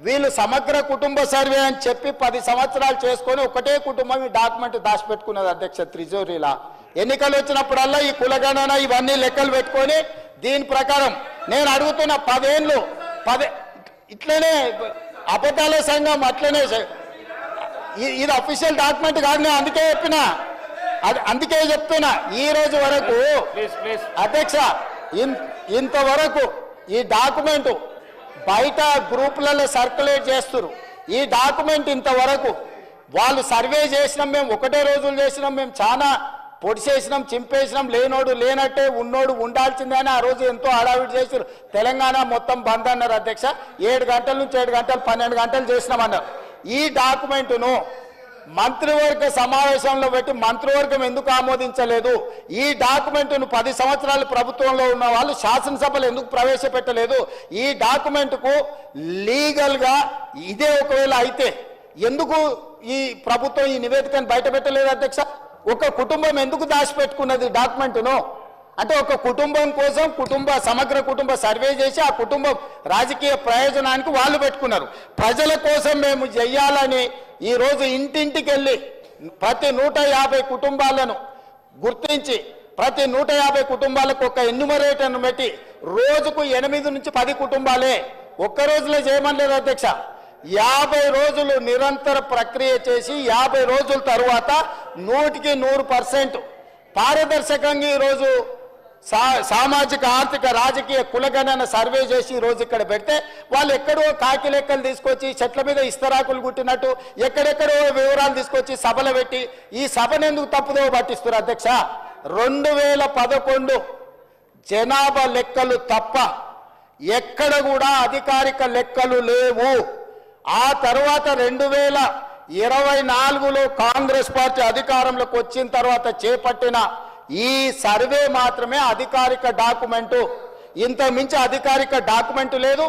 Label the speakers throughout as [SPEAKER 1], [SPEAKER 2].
[SPEAKER 1] వీళ్ళు సమగ్ర కుటుంబ సర్వే అని చెప్పి 10 సంవత్సరాలు చేసుకొని ఒకటే కుటుంబం ఈ డాక్యుమెంట్ దాచిపెట్టుకున్నది అధ్యక్ష త్రిజోరీలా. ఎన్నికలు వచ్చినప్పుడల్లా ఈ కులగణన ఇవన్నీ లెక్కలు పెట్టుకొని దీని ప్రకారం నేను అడుగుతున్న 10 ఏళ్ళు ఇట్లనే అబద్ధాల సంఘం అట్లనే ఇది అఫీషియల్ డాక్యుమెంట్ కాదు. నేను అందుకే చెప్తున్నా ఈ రోజు వరకు అధ్యక్ష ఇంతవరకు ఈ డాక్యుమెంట్ బయట గ్రూపులలో సర్క్యులేట్ చేస్తున్నారు. ఈ డాక్యుమెంట్ ఇంతవరకు వాళ్ళు సర్వే చేసినాం, మేము ఒకటే రోజులు చేసినాం, మేము చాలా పొడిచేసినాం, చింపేసినాం, లేనోడు లేనట్టే ఉన్నోడు ఉండాల్సిందే అని ఆ రోజు ఎంతో హడావిడి చేశారు. తెలంగాణ మొత్తం బంద్ అన్నారు అధ్యక్ష. 7 గంటల నుంచి 7 గంటలు 12 గంటలు చేసినామన్నారు. ఈ డాక్యుమెంటును మంత్రివర్గ సమావేశంలో పెట్టి మంత్రివర్గం ఎందుకు ఆమోదించలేదు? ఈ డాక్యుమెంటును 10 సంవత్సరాలు ప్రభుత్వంలో ఉన్న వాళ్ళు శాసనసభలో ఎందుకు ప్రవేశపెట్టలేదు? ఈ డాక్యుమెంట్కు లీగల్గా ఇదే ఒకవేళ అయితే ఎందుకు ఈ ప్రభుత్వం ఈ నివేదికను బయట పెట్టలేదు అధ్యక్ష? ఒక కుటుంబం ఎందుకు దాచిపెట్టుకున్నది డాక్యుమెంట్ను? అంటే ఒక కుటుంబం కోసం సమగ్ర కుటుంబ సర్వే చేసి ఆ కుటుంబం రాజకీయ ప్రయోజనానికి వాళ్ళు పెట్టుకున్నారు. ప్రజల కోసం మేము చెయ్యాలని ఈరోజు ఇంటింటికి వెళ్ళి ప్రతి 150 కుటుంబాలను గుర్తించి ప్రతి 150 కుటుంబాలకు ఒక ఎన్యూమరేటర్ను పెట్టి రోజుకు 8 నుంచి 10 కుటుంబాలే ఒక్క రోజులో చేయమనలేదు అధ్యక్ష. 50 రోజులు నిరంతర ప్రక్రియ చేసి 50 రోజుల తరువాత 100% పారదర్శకంగా ఈరోజు సామాజిక ఆర్థిక రాజకీయ కులగణన సర్వే చేసి ఈరోజు ఇక్కడ పెడితే వాళ్ళు ఎక్కడో కాకి లెక్కలు తీసుకొచ్చి చెట్ల మీద ఇస్తరాకులు కుట్టినట్టు ఎక్కడెక్కడో వివరాలు తీసుకొచ్చి సభలు పెట్టి ఈ సభను ఎందుకు తప్పుదో పట్టిస్తారు అధ్యక్ష? 2011 జనాభా లెక్కలు తప్ప ఎక్కడ కూడా అధికారిక లెక్కలు లేవు. ఆ తర్వాత 2024లో కాంగ్రెస్ పార్టీ అధికారంలోకి వచ్చిన తర్వాత చేపట్టిన ఈ సర్వే మాత్రమే అధికారిక డాక్యుమెంటు. ఇంత మించి అధికారిక డాక్యుమెంటు లేదు.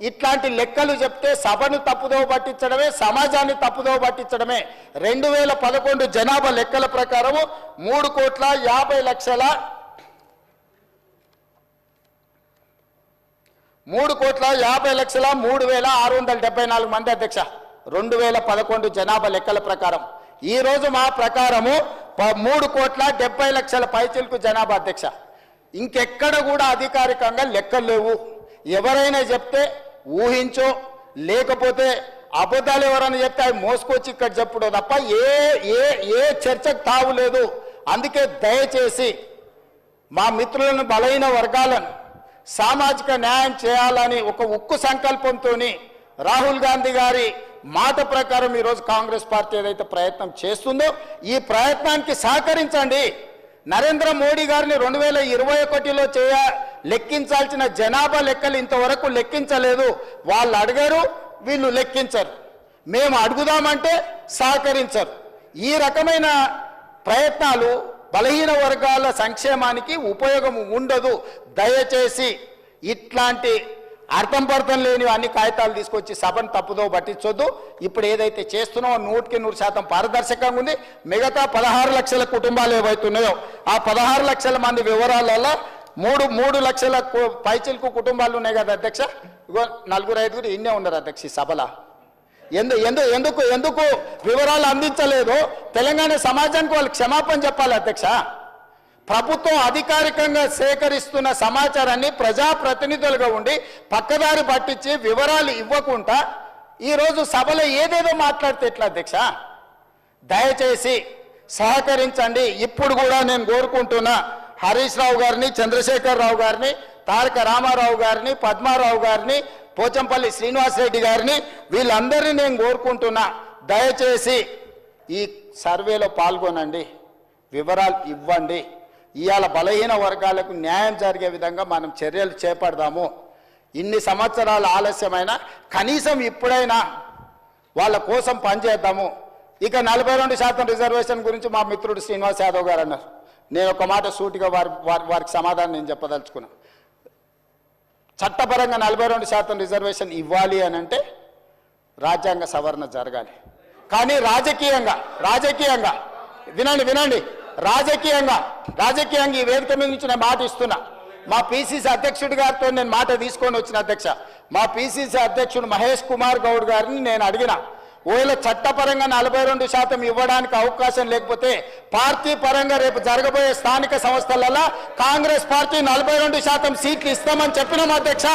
[SPEAKER 1] ఇట్లాంటి లెక్కలు చెప్తే సభను తప్పుదోవ పట్టించడమే, సమాజాన్ని తప్పుదోవ పట్టించడమే. 2011 జనాభా లెక్కల ప్రకారము 3,50,03,674 మంది అధ్యక్ష 2011 జనాభా లెక్కల ప్రకారం. ఈ రోజు మా ప్రకారము 3,70,00,000 పైచిలకు జనాభా అధ్యక్ష. ఇంకెక్కడ కూడా అధికారికంగా లెక్కలు లేవు. ఎవరైనా చెప్తే ఊహించో లేకపోతే అబద్ధాలు ఎవరైనా చెప్తే అవి మోసుకొచ్చి ఇక్కడ చెప్పుడు తప్ప ఏ చర్చకు తావు లేదు. అందుకే దయచేసి మా మిత్రులను బలహీన వర్గాలను సామాజిక న్యాయం చేయాలని ఒక ఉక్కు సంకల్పంతో రాహుల్ గాంధీ గారి మాట ప్రకారం ఈరోజు కాంగ్రెస్ పార్టీ ఏదైతే ప్రయత్నం చేస్తుందో ఈ ప్రయత్నానికి సహకరించండి. నరేంద్ర మోడీ గారిని 2021లో లెక్కించాల్సిన జనాభా లెక్కలు ఇంతవరకు లెక్కించలేదు. వాళ్ళు అడిగారు, వీళ్ళు లెక్కించరు. మేము అడుగుదామంటే సహకరించరు. ఈ రకమైన ప్రయత్నాలు బలహీన వర్గాల సంక్షేమానికి ఉపయోగం ఉండదు. దయచేసి ఇట్లాంటి అర్థం పర్థం లేని అన్ని కాగితాలు తీసుకొచ్చి సభను తప్పుదో పట్టించొద్దు. ఇప్పుడు ఏదైతే చేస్తున్నామో 100% పారదర్శకంగా ఉంది. మిగతా 16 లక్షల కుటుంబాలు ఏవైతున్నాయో ఆ 16 లక్షల మంది వివరాలలో 3 లక్షల పైచిలకు కుటుంబాలు ఉన్నాయి కదా అధ్యక్ష. ఇగో 4-5 ఇన్నే ఉన్నారు అధ్యక్ష ఈ సభలో. ఎందుకు వివరాలు అందించలేదు? తెలంగాణ సమాజానికి వాళ్ళు క్షమాపణ చెప్పాలి అధ్యక్ష. ప్రభుత్వం అధికారికంగా సేకరిస్తున్న సమాచారాన్ని ప్రజాప్రతినిధులుగా ఉండి పక్కదారి పట్టించి వివరాలు ఇవ్వకుండా ఈరోజు సభలో ఏదేదో మాట్లాడితే ఎట్లా అధ్యక్ష? దయచేసి సహకరించండి. ఇప్పుడు కూడా నేను కోరుకుంటున్నా హరీష్ రావు గారిని, చంద్రశేఖర్ రావు గారిని, తారక రామారావు గారిని, పద్మారావు గారిని, పోచంపల్లి శ్రీనివాసరెడ్డి గారిని వీళ్ళందరినీ నేను కోరుకుంటున్నా, దయచేసి ఈ సర్వేలో పాల్గొనండి, వివరాలు ఇవ్వండి. ఇవాళ బలహీన వర్గాలకు న్యాయం జరిగే విధంగా మనం చర్యలు చేపడదాము. ఇన్ని సంవత్సరాల ఆలస్యమైనా కనీసం ఇప్పుడైనా వాళ్ళ కోసం పనిచేద్దాము. ఇక 42% రిజర్వేషన్ గురించి మా మిత్రుడు శ్రీనివాస్ యాదవ్ గారు అన్నారు. నేను ఒక మాట సూటిగా వారికి సమాధానం నేను చెప్పదలుచుకున్నా. చట్టపరంగా 42% రిజర్వేషన్ ఇవ్వాలి అని అంటే రాజ్యాంగ సవరణ జరగాలి. కానీ రాజకీయంగా వినండి రాజకీయంగా ఈ వేదిక మీద నుంచి నేను మాట ఇస్తున్నా. మా పిసిసి అధ్యక్షుడి గారితో నేను మాట తీసుకొని వచ్చిన అధ్యక్ష. మా పిసిసి అధ్యక్షుడు మహేష్ కుమార్ గౌడ్ గారిని నేను అడిగిన, ఒకవేళ చట్టపరంగా 42% ఇవ్వడానికి అవకాశం లేకపోతే పార్టీ పరంగా రేపు జరగబోయే స్థానిక సంస్థలలో కాంగ్రెస్ పార్టీ 42% సీట్లు ఇస్తామని చెప్పినాం అధ్యక్ష.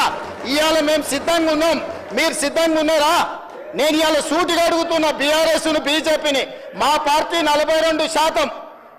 [SPEAKER 1] ఇవాళ మేము సిద్ధంగా ఉన్నాం, మీరు సిద్ధంగా ఉన్నారా? నేను ఇవాళ సూటిగా అడుగుతున్న బీఆర్ఎస్ను, బీజేపీని, మా పార్టీ 42%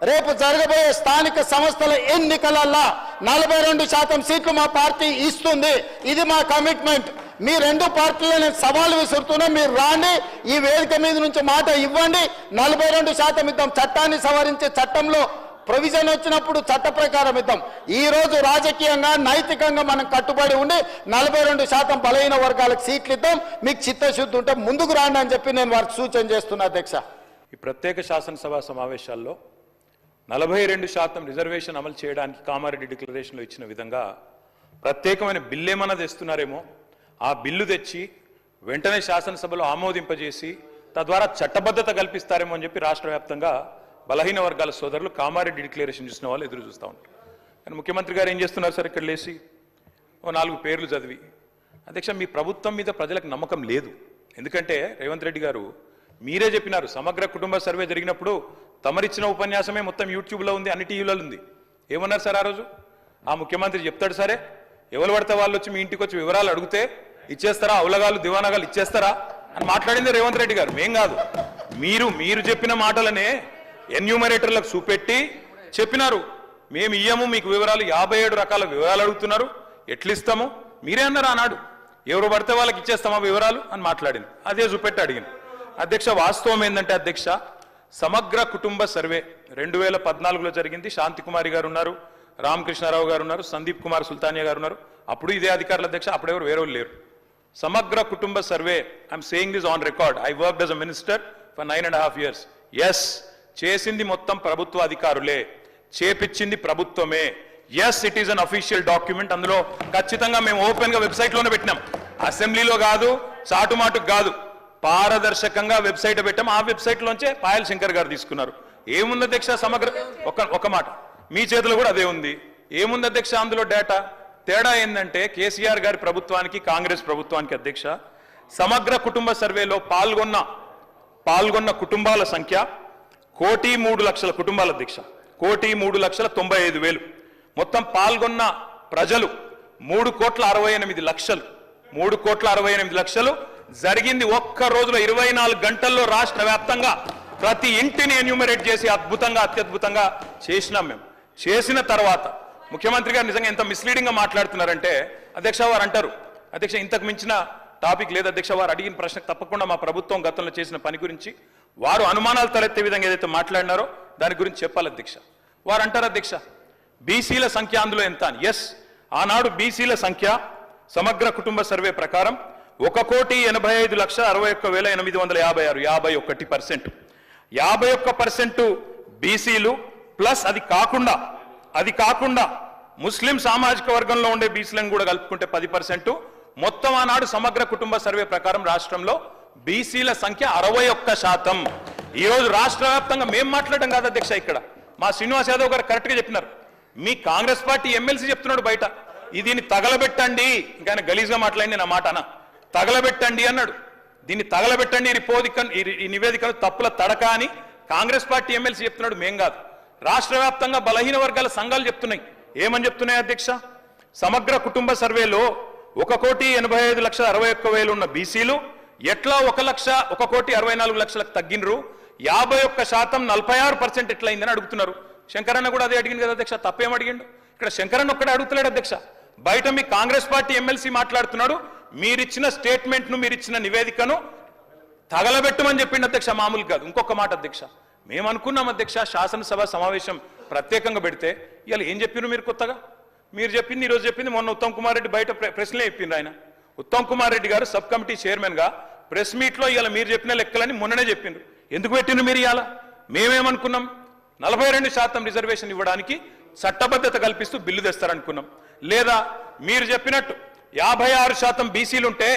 [SPEAKER 1] రేపు జరగబోయే స్థానిక సంస్థల ఎన్నికలల్లో 42% సీట్లు మా పార్టీ ఇస్తుంది. ఇది మా కమిట్మెంట్. మీ రెండు పార్టీలు నేను సవాల్ విసురుతున్నా, మీరు రాండి, ఈ వేదిక మీద నుంచి మాట ఇవ్వండి, 42% ఇద్దాం. చట్టాన్ని సవరించే చట్టంలో ప్రొవిజన్ వచ్చినప్పుడు చట్ట ప్రకారం ఇద్దాం. ఈ రోజు రాజకీయంగా నైతికంగా మనం కట్టుబడి ఉండి 42% బలహీన వర్గాలకు సీట్లు ఇద్దాం. మీకు చిత్తశుద్ధి ఉంటే ముందుకు రాండి అని చెప్పి నేను వారికి సూచన చేస్తున్నా అధ్యక్ష.
[SPEAKER 2] ఈ ప్రత్యేక శాసనసభ సమావేశాల్లో 42% రిజర్వేషన్ అమలు చేయడానికి కామారెడ్డి డిక్లరేషన్లో ఇచ్చిన విధంగా ప్రత్యేకమైన బిల్లు ఏమన్నా తెస్తున్నారేమో, ఆ బిల్లు తెచ్చి వెంటనే శాసనసభలో ఆమోదింపజేసి తద్వారా చట్టబద్ధత కల్పిస్తారేమో అని చెప్పి రాష్ట్ర వ్యాప్తంగా బలహీన వర్గాల సోదరులు కామారెడ్డి డిక్లరేషన్ చూసిన వాళ్ళు ఎదురు చూస్తూ ఉంటారు. కానీ ముఖ్యమంత్రి గారు ఏం చేస్తున్నారు సార్? ఇక్కడ లేచి ఓ 4 పేర్లు చదివి, అధ్యక్ష మీ ప్రభుత్వం మీద ప్రజలకు నమ్మకం లేదు. ఎందుకంటే రేవంత్ రెడ్డి గారు మీరే చెప్పినారు, సమగ్ర కుటుంబ సర్వే జరిగినప్పుడు తమరిచ్చిన ఉపన్యాసమే మొత్తం యూట్యూబ్లో ఉంది, అన్ని టీవీలలో ఉంది. ఏమన్నారు సార్ ఆ రోజు? ఆ ముఖ్యమంత్రి చెప్తాడు, సరే ఎవరు పడితే వాళ్ళు వచ్చి మీ ఇంటికి వచ్చి వివరాలు అడిగితే ఇచ్చేస్తారా, అవలగాలు దివానాగాలు ఇచ్చేస్తారా అని మాట్లాడింది రేవంత్ రెడ్డి గారు, మేం కాదు. మీరు చెప్పిన మాటలనే ఎన్యూమరేటర్లకు చూపెట్టి చెప్పినారు, మేము ఇయ్యము మీకు వివరాలు, 57 రకాల వివరాలు అడుగుతున్నారు, ఎట్లిస్తాము? మీరే అన్నారు ఆనాడు, ఎవరు పడితే వాళ్ళకి ఇచ్చేస్తామా వివరాలు అని మాట్లాడింది. అదే చూపెట్టి అడిగింది. అధ్యక్ష వాస్తవం ఏంటంటే అధ్యక్ష, సమగ్ర కుటుంబ సర్వే 2014లో జరిగింది. శాంతికుమారి గారు ఉన్నారు, రామకృష్ణారావు గారు ఉన్నారు, సందీప్ కుమార్ సుల్తానియా గారు ఉన్నారు. అప్పుడు ఇదే అధికారుల అధ్యక్ష, అప్పుడెవరు వేరే లేరు. సమగ్ర కుటుంబ survey, I'm saying this on record, I worked as a minister for 9.5 years. Yes, చేసింది మొత్తం ప్రభుత్వ అధికారులే, చేపించింది ప్రభుత్వమే. Yes, it is an official document. అందులో ఖచ్చితంగా మేము ఓపెన్ గా వెబ్సైట్ లోనే పెట్టినాం, అసెంబ్లీలో కాదు, చాటుమాటుకు కాదు, పారదర్శకంగా వెబ్సైట్ పెట్టాం. ఆ వెబ్సైట్ లోంచే పాయల్ శంకర్ గారు తీసుకున్నారు. ఏముంది అధ్యక్ష సమగ్ర, ఒక మాట, మీ చేతిలో కూడా అదే ఉంది. ఏముంది అధ్యక్ష అందులో డేటా? తేడా ఏంటంటే కేసీఆర్ గారి ప్రభుత్వానికి కాంగ్రెస్ ప్రభుత్వానికి అధ్యక్ష, సమగ్ర కుటుంబ సర్వేలో పాల్గొన్న కుటుంబాల సంఖ్య 1,03,00,000 కుటుంబాల అధ్యక్ష, 1,03,95,000. మొత్తం పాల్గొన్న ప్రజలు 3,68,00,000. 3,68,00,000 జరిగింది ఒక్క రోజులో 24 గంటల్లో రాష్ట్ర వ్యాప్తంగా ప్రతి ఇంటిని ఎన్యూమరేట్ చేసి అత్యద్భుతంగా చేసినాం మేము. చేసిన తర్వాత ముఖ్యమంత్రి గారు నిజంగా ఎంత మిస్లీడింగ్ గా మాట్లాడుతున్నారంటే అధ్యక్ష, వారు అంటారు, అధ్యక్ష ఇంతకు మించిన టాపిక్ లేదు అధ్యక్ష, వారు అడిగిన ప్రశ్నకు తప్పకుండా మా ప్రభుత్వం గతంలో చేసిన పని గురించి వారు అనుమానాలు తలెత్తే విధంగా ఏదైతే మాట్లాడినారో దాని గురించి చెప్పాలి అధ్యక్ష. వారు అంటారు అధ్యక్ష బీసీల సంఖ్య అందులో ఎంత అని. ఎస్, ఆనాడు బీసీల సంఖ్య సమగ్ర కుటుంబ సర్వే ప్రకారం 1,85,61,856, 51%. 51% బీసీలు ప్లస్ అది కాకుండా ముస్లిం సామాజిక వర్గంలో ఉండే బీసీలను కూడా కలుపుకుంటే 10%. మొత్తం ఆనాడు సమగ్ర కుటుంబ సర్వే ప్రకారం రాష్ట్రంలో బీసీల సంఖ్య 61%. ఈ రోజు రాష్ట్ర వ్యాప్తంగా మేము మాట్లాడడం కాదు అధ్యక్ష, ఇక్కడ మా శ్రీనివాస్ యాదవ్ గారు కరెక్ట్ గా చెప్పినారు. మీ కాంగ్రెస్ పార్టీ ఎమ్మెల్సీ చెప్తున్నాడు బయట, దీన్ని తగలబెట్టండి, ఇంకా గలీజ్గా మాట్లాడి నా మాట అన్న, తగలబెట్టండి అన్నాడు. దీన్ని తగలబెట్టండి, ఈ నివేదికలు తప్పుల తడక అని కాంగ్రెస్ పార్టీ ఎమ్మెల్సీ చెప్తున్నాడు, మేం కాదు. రాష్ట్ర వ్యాప్తంగా బలహీన వర్గాల సంఘాలు చెప్తున్నాయి. ఏమని చెప్తున్నాయి అధ్యక్ష? సమగ్ర కుటుంబ సర్వేలో 1,85,61,000 ఉన్న బీసీలు ఎట్లా 1,64,00,000 తగ్గినరు, 51% 46% ఎట్లయిందని అడుగుతున్నారు. శంకరన్న కూడా అదే అడిగింది కదా అధ్యక్ష, తప్పేం అడిగిండు? ఇక్కడ శంకరన్న ఒక్కడే అడుగుతలేడు అధ్యక్ష, బయట మీ కాంగ్రెస్ పార్టీ ఎమ్మెల్సీ మాట్లాడుతున్నాడు, మీరిచ్చిన స్టేట్మెంట్ను, మీరిచ్చిన నివేదికను తగలబెట్టమని చెప్పిండు అధ్యక్ష, మామూలు కాదు. ఇంకొక మాట అధ్యక్ష, మేము అనుకున్నాం అధ్యక్ష శాసనసభ సమావేశం ప్రత్యేకంగా పెడితే, ఇవాళ ఏం చెప్పినారు మీరు కొత్తగా? మీరు చెప్పింది ఈరోజు చెప్పింది మొన్న ఉత్తమ్ కుమార్ రెడ్డి బయట ప్రెస్లే చెప్పిండ్రు. ఆయన ఉత్తమ్ కుమార్ రెడ్డి గారు సబ్ కమిటీ చైర్మన్ గా ప్రెస్ మీట్ లో ఇవాళ మీరు చెప్పిన లెక్కలని మొన్ననే చెప్పిండ్రు. ఎందుకు పెట్టిండ్రు మీరు? ఇవాళ మేమేమనుకున్నాం, 42% రిజర్వేషన్ ఇవ్వడానికి చట్టబద్ధత కల్పిస్తూ బిల్లు తెస్తారనుకున్నాం. లేదా మీరు చెప్పినట్టు 56% బీసీలుంటే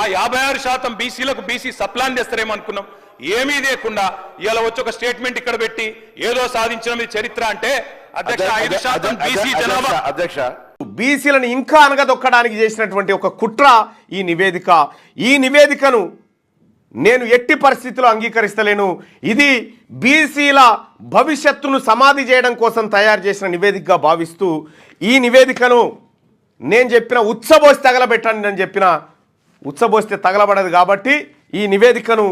[SPEAKER 2] ఆ 56% బీసీలకు బీసీ సప్లాన్ చేస్తారేమో అనుకున్నాం. ఏమీ లేకుండా ఇలా వచ్చి ఒక స్టేట్మెంట్ ఇక్కడ పెట్టి ఏదో సాధించిన చరిత్ర అంటే అధ్యక్ష 5% బీసీ జనాభా
[SPEAKER 3] అధ్యక్ష
[SPEAKER 4] బీసీలను ఇంకా అనగదొక్కడానికి చేసినటువంటి ఒక కుట్ర ఈ నివేదికను నేను ఎట్టి పరిస్థితుల్లో అంగీకరిస్తలేను. ఇది బీసీల భవిష్యత్తును సమాధి చేయడం కోసం తయారు చేసిన నివేదికగా భావిస్తూ ఈ నివేదికను నేను చెప్పిన ఉచ్చబోసి తగలబెట్టండి అని చెప్పిన ఉచ్చబోస్తే తగలబడదు కాబట్టి ఈ నివేదికను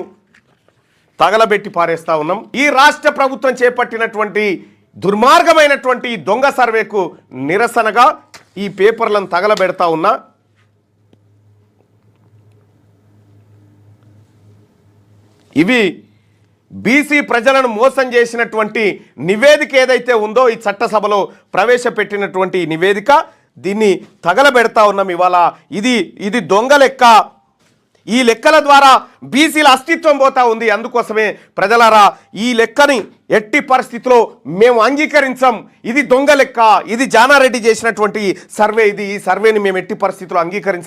[SPEAKER 4] తగలబెట్టి పారేస్తా ఉన్నాం. ఈ రాష్ట్ర ప్రభుత్వం చేపట్టినటువంటి దుర్మార్గమైనటువంటి దొంగ సర్వేకు నిరసనగా ఈ పేపర్లను తగలబెడతా ఉన్నా. ఇవి బీసీ ప్రజలను మోసం చేసినటువంటి నివేదిక ఏదైతే ఉందో ఈ చట్టసభలో ప్రవేశపెట్టినటువంటి నివేదిక దీన్ని తగలబెడతా ఉన్నాం ఇవాళ. ఇది దొంగ లెక్క. ఈ లెక్కల ద్వారా బీసీల అస్తిత్వం పోతా ఉంది. అందుకోసమే ప్రజలారా ఈ లెక్కని ఎట్టి పరిస్థితిలో మేము అంగీకరించాం. ఇది దొంగ లెక్క, ఇది జానారెడ్డి చేసినటువంటి సర్వే, ఈ సర్వేని మేము ఎట్టి పరిస్థితిలో అంగీకరించాం.